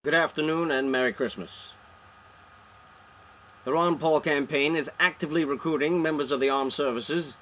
Good afternoon and Merry Christmas. The Ron Paul campaign is actively recruiting members of the armed services,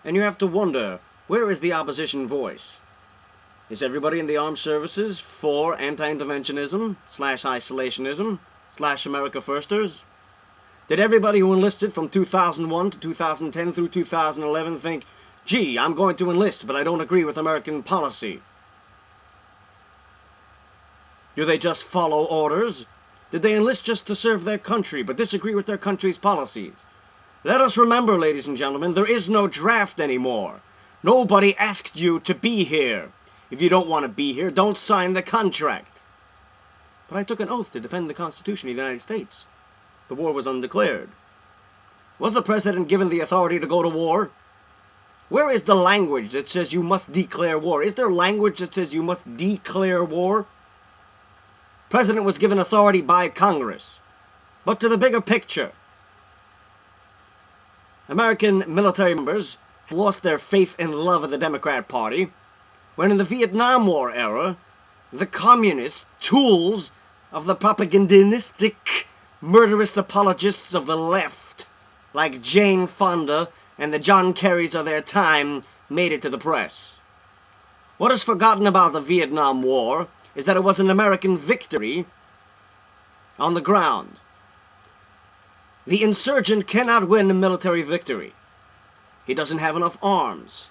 and you have to wonder, where is the opposition voice? Is everybody in the armed services for anti-interventionism, /isolationism, /America Firsters? Did everybody who enlisted from 2001 to 2010 through 2011 think, gee, I'm going to enlist, but I don't agree with American policy? Do they just follow orders? Did they enlist just to serve their country, but disagree with their country's policies? Let us remember, ladies and gentlemen, there is no draft anymore. Nobody asked you to be here. If you don't want to be here, don't sign the contract. But I took an oath to defend the Constitution of the United States. The war was undeclared. Was the President given the authority to go to war? Where is the language that says you must declare war? Is there language that says you must declare war? President was given authority by Congress. But to the bigger picture, American military members have lost their faith and love of the Democrat Party when in the Vietnam War era, the communist tools of the propagandistic, murderous apologists of the left, like Jane Fonda and the John Kerrys of their time, made it to the press. What is forgotten about the Vietnam War is that it was an American victory on the ground. The insurgent cannot win a military victory. He doesn't have enough arms.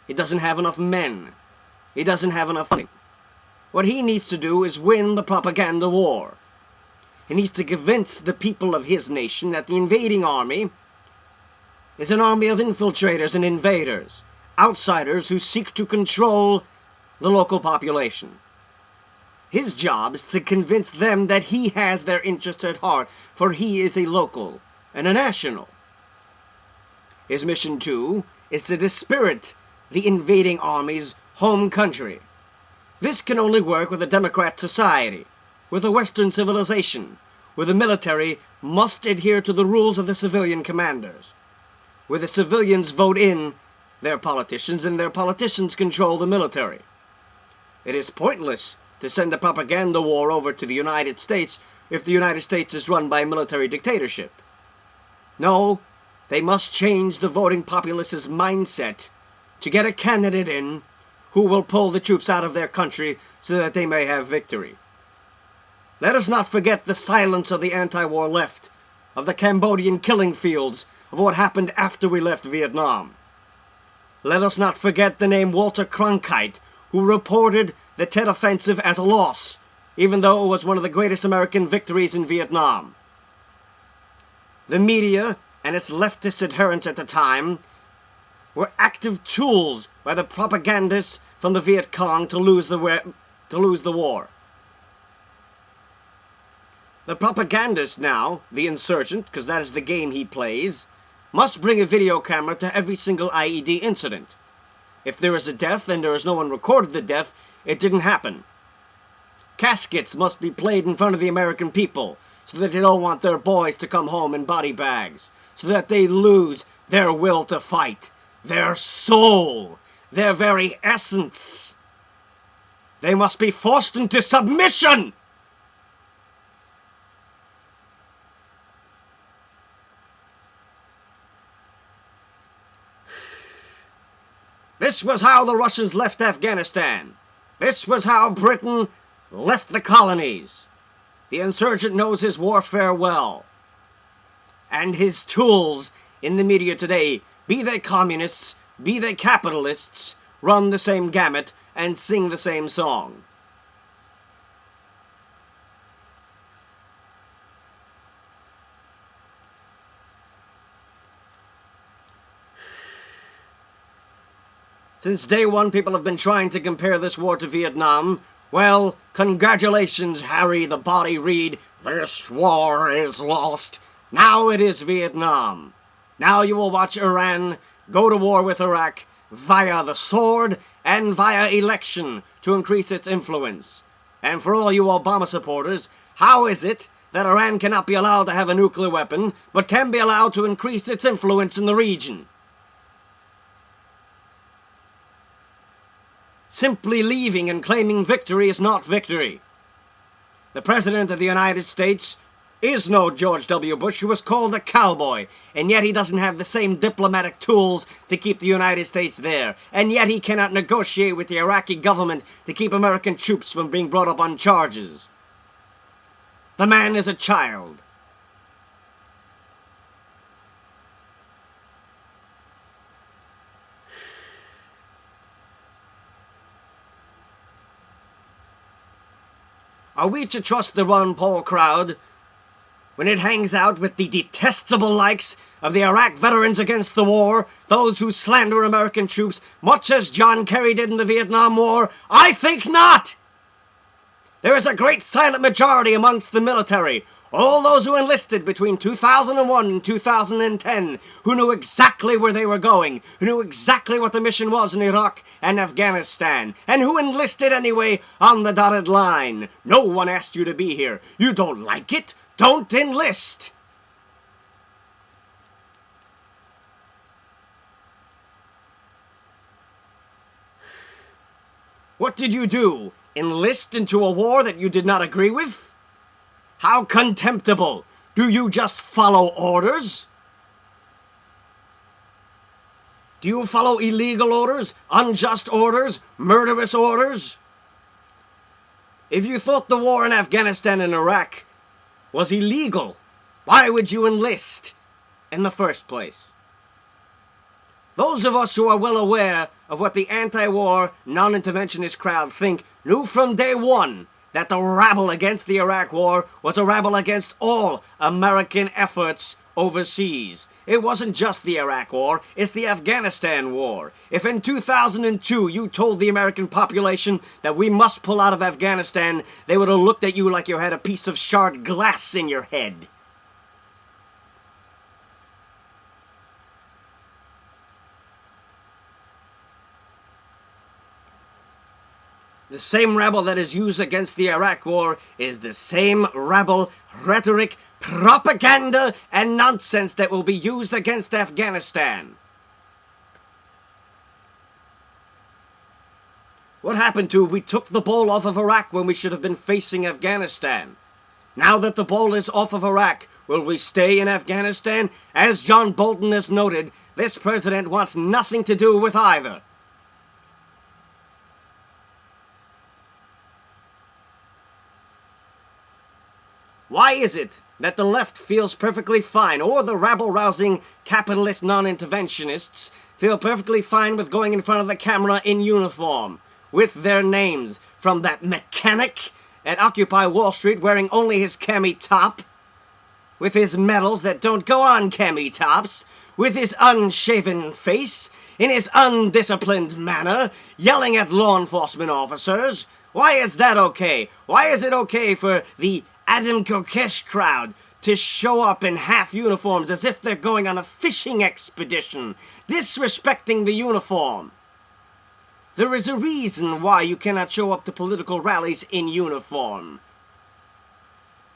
He doesn't have enough men. He doesn't have enough money. What he needs to do is win the propaganda war. He needs to convince the people of his nation that the invading army is an army of infiltrators and invaders, outsiders who seek to control the local population. His job is to convince them that he has their interests at heart, for he is a local and a national. His mission, too, is to dispirit the invading army's home country. This can only work with a democrat society, with a Western civilization, where the military must adhere to the rules of the civilian commanders, where the civilians vote in their politicians and their politicians control the military. It is pointless to send a propaganda war over to the United States if the United States is run by a military dictatorship. No, they must change the voting populace's mindset to get a candidate in who will pull the troops out of their country so that they may have victory. Let us not forget the silence of the anti-war left, of the Cambodian killing fields, of what happened after we left Vietnam. Let us not forget the name Walter Cronkite, who reported the Tet Offensive as a loss, even though it was one of the greatest American victories in Vietnam. The media and its leftist adherents at the time were active tools by the propagandists from the Viet Cong to lose the war. The propagandist now, the insurgent, because that is the game he plays, must bring a video camera to every single IED incident. If there is a death and there is no one recorded the death, it didn't happen. Caskets must be played in front of the American people so that they don't want their boys to come home in body bags, so that they lose their will to fight, their soul, their very essence. They must be forced into submission! This was how the Russians left Afghanistan. This was how Britain left the colonies. The insurgent knows his warfare well. And his tools in the media today, be they communists, be they capitalists, run the same gamut and sing the same song. Since day one, people have been trying to compare this war to Vietnam. Well, congratulations, Harry the Body Reid. This war is lost. Now it is Vietnam. Now you will watch Iran go to war with Iraq via the sword and via election to increase its influence. And for all you Obama supporters, how is it that Iran cannot be allowed to have a nuclear weapon, but can be allowed to increase its influence in the region? Simply leaving and claiming victory is not victory. The President of the United States is no George W. Bush, who was called a cowboy, and yet he doesn't have the same diplomatic tools to keep the United States there, and yet he cannot negotiate with the Iraqi government to keep American troops from being brought up on charges. The man is a child. Are we to trust the Ron Paul crowd when it hangs out with the detestable likes of the Iraq Veterans Against the War, those who slander American troops, much as John Kerry did in the Vietnam War? I think not! There is a great silent majority amongst the military, all those who enlisted between 2001 and 2010, who knew exactly where they were going, who knew exactly what the mission was in Iraq and Afghanistan, and who enlisted anyway on the dotted line. No one asked you to be here. You don't like it? Don't enlist! What did you do? Enlist into a war that you did not agree with? How contemptible! Do you just follow orders? Do you follow illegal orders, unjust orders, murderous orders? If you thought the war in Afghanistan and Iraq was illegal, why would you enlist in the first place? Those of us who are well aware of what the anti-war, non-interventionist crowd think knew from day one that the rabble against the Iraq War was a rabble against all American efforts overseas. It wasn't just the Iraq War, it's the Afghanistan War. If in 2002 you told the American population that we must pull out of Afghanistan, they would have looked at you like you had a piece of shard glass in your head. The same rabble that is used against the Iraq War is the same rabble, rhetoric, propaganda, and nonsense that will be used against Afghanistan. What happened to we took the ball off of Iraq when we should have been facing Afghanistan? Now that the ball is off of Iraq, will we stay in Afghanistan? As John Bolton has noted, this president wants nothing to do with either. Why is it that the left feels perfectly fine, or the rabble-rousing capitalist non-interventionists feel perfectly fine with going in front of the camera in uniform, with their names, from that mechanic at Occupy Wall Street wearing only his cami top, with his medals that don't go on cami tops, with his unshaven face, in his undisciplined manner, yelling at law enforcement officers? Why is that okay? Why is it okay for the Adam Kokesh crowd to show up in half uniforms as if they're going on a fishing expedition, disrespecting the uniform? There is a reason why you cannot show up to political rallies in uniform.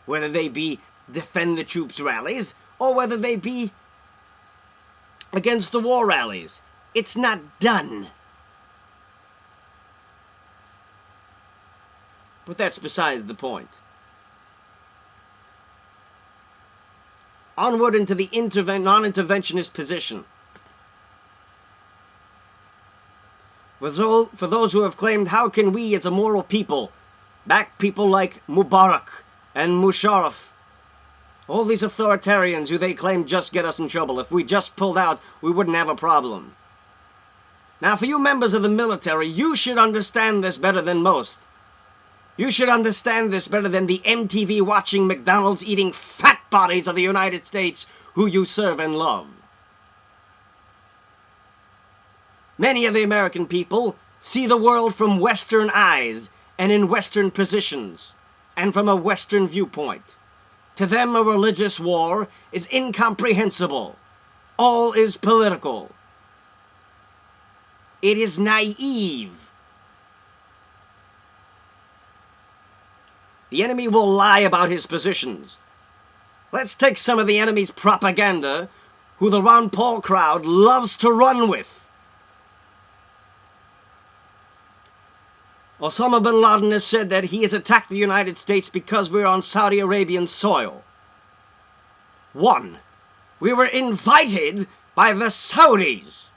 Whether they be defend the troops rallies, or whether they be against the war rallies. It's not done. But that's besides the point. Onward into the non-interventionist position. For those who have claimed, how can we as a moral people back people like Mubarak and Musharraf? All these authoritarians who they claim just get us in trouble. If we just pulled out, we wouldn't have a problem. Now, for you members of the military, you should understand this better than most. You should understand this better than the MTV watching, McDonald's eating fat bodies of the United States who you serve and love. Many of the American people see the world from Western eyes and in Western positions and from a Western viewpoint. To them, a religious war is incomprehensible. All is political. It is naive. The enemy will lie about his positions. Let's take some of the enemy's propaganda, who the Ron Paul crowd loves to run with. Osama bin Laden has said that he has attacked the United States because we're on Saudi Arabian soil. 1. We were invited by the Saudis.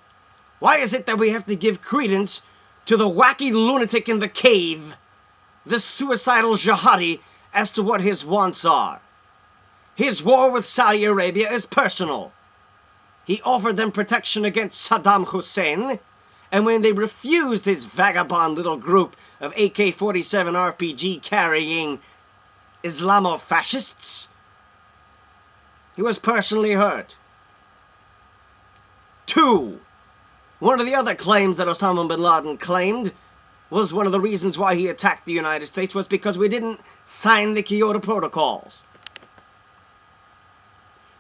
Why is it that we have to give credence to the wacky lunatic in the cave, the suicidal jihadi, as to what his wants are? His war with Saudi Arabia is personal. He offered them protection against Saddam Hussein, and when they refused his vagabond little group of AK-47 RPG-carrying Islamo-fascists, he was personally hurt. 2. One of the other claims that Osama bin Laden claimed was one of the reasons why he attacked the United States was because we didn't sign the Kyoto Protocols.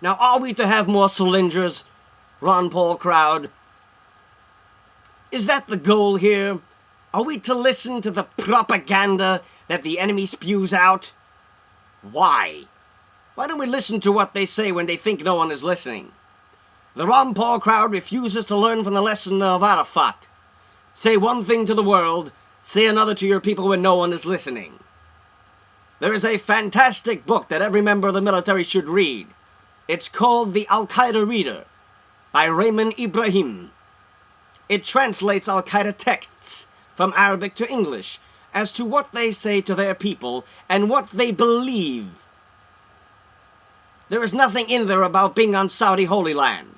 Now, are we to have more cylinders, Ron Paul crowd? Is that the goal here? Are we to listen to the propaganda that the enemy spews out? Why? Why don't we listen to what they say when they think no one is listening? The Ron Paul crowd refuses to learn from the lesson of Arafat. Say one thing to the world, say another to your people when no one is listening. There is a fantastic book that every member of the military should read. It's called The Al-Qaeda Reader by Raymond Ibrahim. It translates Al-Qaeda texts from Arabic to English as to what they say to their people and what they believe. There is nothing in there about being on Saudi Holy Land.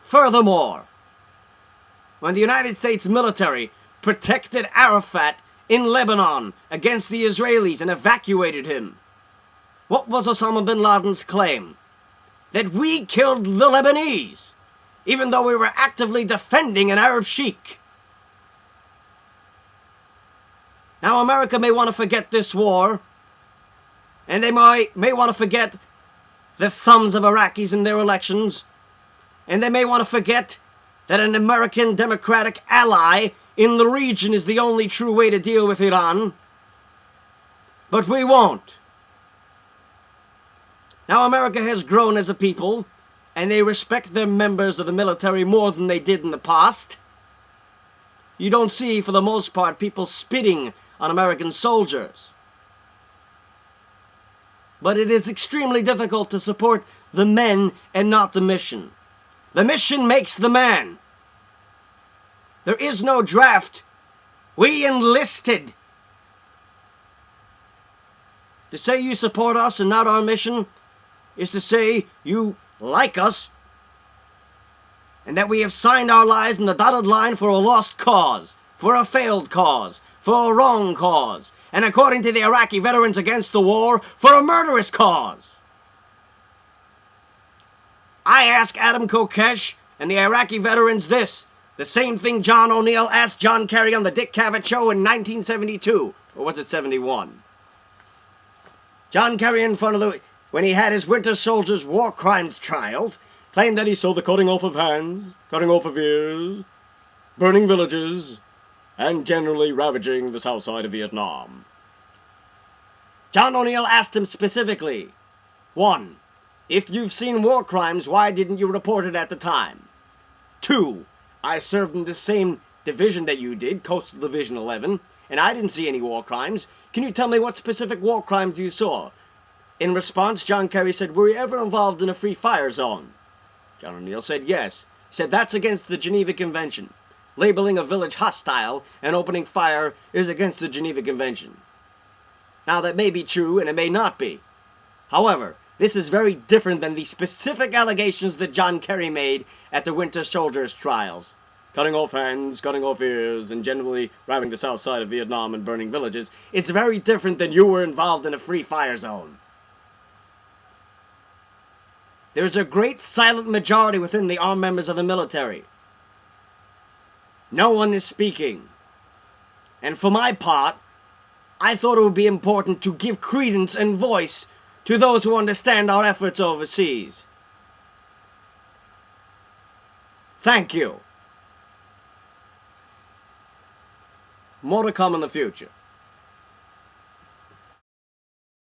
Furthermore, when the United States military protected Arafat in Lebanon against the Israelis and evacuated him, what was Osama bin Laden's claim? That we killed the Lebanese, even though we were actively defending an Arab sheik. Now, America may want to forget this war, and they may want to forget the thumbs of Iraqis in their elections, and they may want to forget that an American democratic ally in the region is the only true way to deal with Iran. But we won't. Now, America has grown as a people, and they respect their members of the military more than they did in the past. You don't see, for the most part, people spitting on American soldiers. But it is extremely difficult to support the men and not the mission. The mission makes the man. There is no draft. We enlisted. To say you support us and not our mission is to say you like us and that we have signed our lives in the dotted line for a lost cause, for a failed cause, for a wrong cause, and according to the Iraqi Veterans Against the War, for a murderous cause. I ask Adam Kokesh and the Iraqi veterans this, the same thing John O'Neill asked John Kerry on the Dick Cavett Show in 1972, or was it 71? John Kerry, in front of when he had his Winter Soldiers war crimes trials, claimed that he saw the cutting off of hands, cutting off of ears, burning villages, and generally ravaging the south side of Vietnam. John O'Neill asked him specifically, 1. If you've seen war crimes, why didn't you report it at the time? 2. I served in the same division that you did, Coastal Division 11, and I didn't see any war crimes. Can you tell me what specific war crimes you saw? In response, John Kerry said, were you ever involved in a free fire zone? John O'Neill said yes. He said that's against the Geneva Convention. Labeling a village hostile and opening fire is against the Geneva Convention. Now that may be true and it may not be. However, this is very different than the specific allegations that John Kerry made at the Winter Soldiers trials. Cutting off hands, cutting off ears, and generally ravaging the south side of Vietnam and burning villages. It's very different than you were involved in a free fire zone. There's a great silent majority within the armed members of the military. No one is speaking. And for my part, I thought it would be important to give credence and voice to those who understand our efforts overseas. Thank you. More to come in the future.